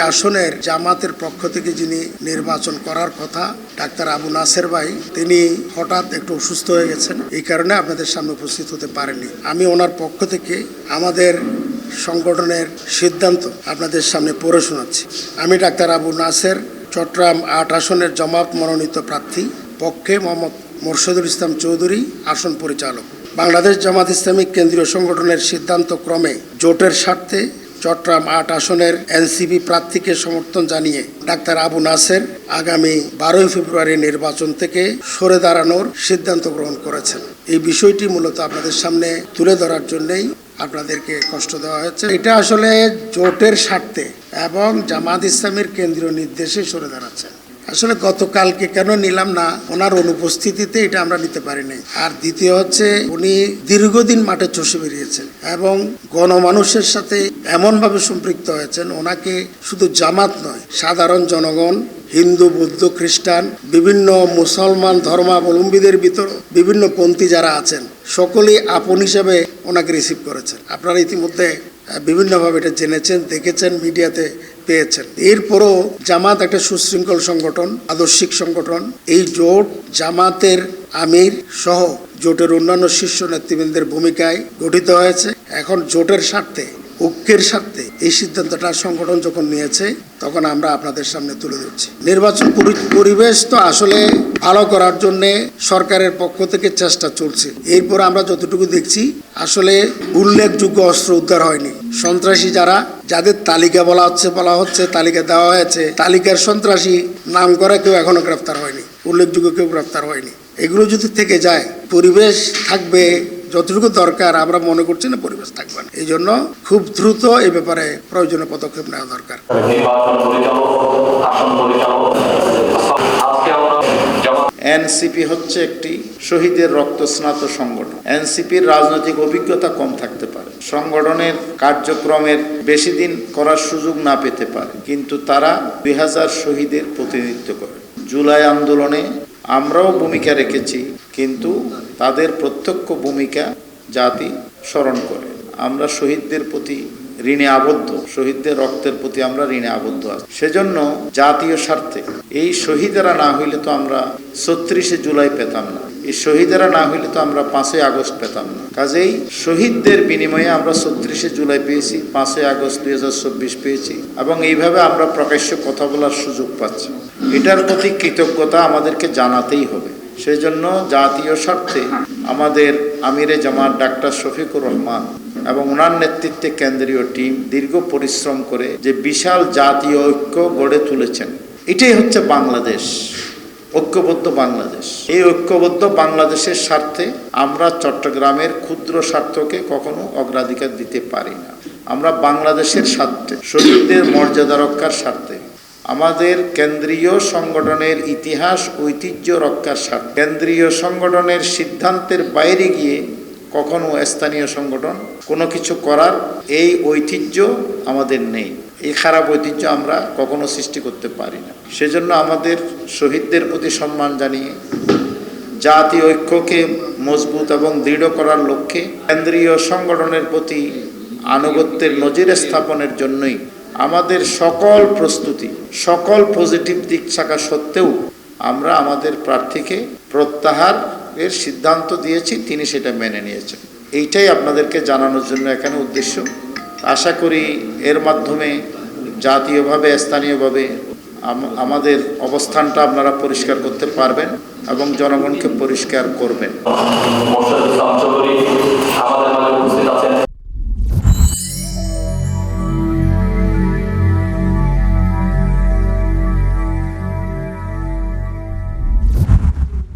আসনের জামাতের পক্ষ থেকে যিনি নির্বাচন করার কথা ডাক্তার আবু নাসের ভাই, তিনি হঠাৎ একটু অসুস্থ হয়ে গেছেন, এই কারণে আপনাদের সামনে উপস্থিত হতে পারেনি। আমি ওনার পক্ষ থেকে আমাদের সংগঠনের সিদ্ধান্ত আপনাদের সামনে পড়ে শোনাচ্ছি। আমি ডাক্তার আবু নাসের, চট্টগ্রাম ৮ আসনের জামাত মনোনীত প্রার্থী, পক্ষে মোহাম্মদ মোরশেদুল ইসলাম চৌধুরী, আসন পরিচালক। বাংলাদেশ জামাত ইসলামী কেন্দ্রীয় সংগঠনের সিদ্ধান্ত ক্রমে জোটের স্বার্থে চট্টগ্রাম ৮ আসনের এনসিপি প্রার্থীকে সমর্থন জানিয়ে ডাক্তার আবু নাসের আগামী ১২ ফেব্রুয়ারি নির্বাচন থেকে সরে দাঁড়ানোর সিদ্ধান্ত গ্রহণ করেছেন। এই বিষয়টি মূলত আপনাদের সামনে তুলে ধরার জন্যই আপনাদেরকে কষ্ট দেওয়া হয়েছে। এটা আসলে জোটের স্বার্থে এবং জামাত ইসলামীর কেন্দ্রীয় নির্দেশে সরে দাঁড়াচ্ছেন। আসলে গতকালকে কেন নিলাম না, ওনার অনুপস্থিতিতে এটা আমরা নিতে পারিনি। আর দ্বিতীয় হচ্ছে, উনি দীর্ঘদিন মাঠে চষে বেরিয়েছেন এবং গণমানুষের সাথে এমনভাবে সম্পৃক্ত হয়েছেন, ওনাকে শুধু জামাত নয়, সাধারণ জনগণ, হিন্দু, বৌদ্ধ, খ্রিস্টান, বিভিন্ন মুসলমান ধর্মাবলম্বীদের ভিতর বিভিন্ন পন্থী যারা আছেন, সকলেই আপন হিসেবে ওনাকে রিসিভ করেছেন। আপনারা ইতিমধ্যে বিভিন্নভাবে এটা জেনেছেন, দেখেছেন, মিডিয়াতে পেয়েছেন। এরপরও জামাত একটা সুশৃঙ্খল সংগঠন, আদর্শিক সংগঠন। এই জোট জামাতের আমির সহ জোটের অন্যান্য শীর্ষ নেতৃবৃন্দের ভূমিকায় গঠিত হয়েছে। এখন জোটের স্বার্থে, ঐক্যের স্বার্থে এই সিদ্ধান্তটা সংগঠন যখন নিয়েছে, তখন আমরা আপনাদের সামনে তুলে ধরছি। নির্বাচন পরিবেশ তো আসলে ভালো করার জন্য সরকারের পক্ষ থেকে চেষ্টা চলছে। এরপর আমরা যতটুকু দেখছি, আসলে উল্লেখযোগ্য অস্ত্র উদ্ধার হয়নি। সন্ত্রাসী যাদের তালিকা বলা হচ্ছে তালিকা দেওয়া হয়েছে, তালিকার সন্ত্রাসী নাম করা কেউ এখনো গ্রেফতার হয়নি, উল্লেখযোগ্য কেউ গ্রেফতার হয়নি। এগুলো যদি থেকে যায়, পরিবেশ থাকবে যতটুকু দরকার, আমরা মনে করছি না পরিবেশ থাকবে না। এই জন্য খুব দ্রুত এই ব্যাপারে প্রয়োজনীয় পদক্ষেপ নেওয়া দরকার। এনসিপি হচ্ছে একটি শহীদের রক্তস্নাত সংগঠন। এনসিপির রাজনৈতিক অভিজ্ঞতা কম থাকতে পারে, সংগঠনের কার্যক্রমের বেশি দিন করার সুযোগ না পেতে পারে, কিন্তু তারা ২০০০ শহীদের প্রতিনিধিত্ব করে। জুলাই আন্দোলনে আমরাও ভূমিকা রেখেছি, কিন্তু তাদের প্রত্যক্ষ ভূমিকা জাতি স্মরণ করে। আমরা শহীদদের প্রতি ঋণে আবদ্ধ, শহীদদের রক্তের প্রতি আমরা ঋণে আবদ্ধ আছি। সেজন্য জাতীয় স্বার্থে এই শহীদেরা না হইলে তো আমরা ৩৬শে জুলাই পেতাম না, এই শহীদেরা না হইলে তো আমরা ৫ই আগস্ট পেতাম না। কাজেই শহীদদের বিনিময়ে আমরা ৩৬শে জুলাই পেয়েছি, ৫ই আগস্ট ২০২৪ পেয়েছি, এবং এইভাবে আমরা প্রকাশ্য কথা বলার সুযোগ পাচ্ছি। এটার প্রতি কৃতজ্ঞতা আমাদেরকে জানাতেই হবে। সেই জন্য জাতীয় স্বার্থে আমাদের আমিরে জামাত ডাক্তার শফিকুর রহমান এবং ওনার নেতৃত্বে কেন্দ্রীয় টিম দীর্ঘ পরিশ্রম করে যে বিশাল জাতীয় ঐক্য গড়ে তুলেছেন, এটাই হচ্ছে বাংলাদেশ, ঐক্যবদ্ধ বাংলাদেশ। এই ঐক্যবদ্ধ বাংলাদেশের স্বার্থে আমরা চট্টগ্রামের ক্ষুদ্র স্বার্থকে কখনো অগ্রাধিকার দিতে পারি না। আমরা বাংলাদেশের স্বার্থে, শহীদদের মর্যাদা রক্ষার স্বার্থে, আমাদের কেন্দ্রীয় সংগঠনের ইতিহাস ঐতিহ্য রক্ষার স্বার্থে, কেন্দ্রীয় সংগঠনের সিদ্ধান্তের বাইরে গিয়ে কখনো স্থানীয় সংগঠন কোনো কিছু করার এই ঐতিহ্য আমাদের নেই। এই খারাপ ঐতিহ্য আমরা কখনো সৃষ্টি করতে পারি না। সেজন্য আমাদের শহীদদের প্রতি সম্মান জানিয়ে জাতীয় ঐক্যকে মজবুত এবং দৃঢ় করার লক্ষ্যে কেন্দ্রীয় সংগঠনের প্রতি আনুগত্যের নজির স্থাপনের জন্যই আমাদের সকল প্রস্তুতি, সকল পজিটিভ দিক থাকা সত্ত্বেও আমরা আমাদের প্রার্থীকে প্রত্যাহারের সিদ্ধান্ত দিয়েছি, তিনি সেটা মেনে নিয়েছেন। এইটাই আপনাদেরকে জানানোর জন্য এখানে উদ্দেশ্য। আশা করি এর মাধ্যমে জাতীয়ভাবে, স্থানীয়ভাবে আমাদের অবস্থানটা আপনারা পরিষ্কার করতে পারবেন এবং জনগণকে পরিষ্কার করবেন।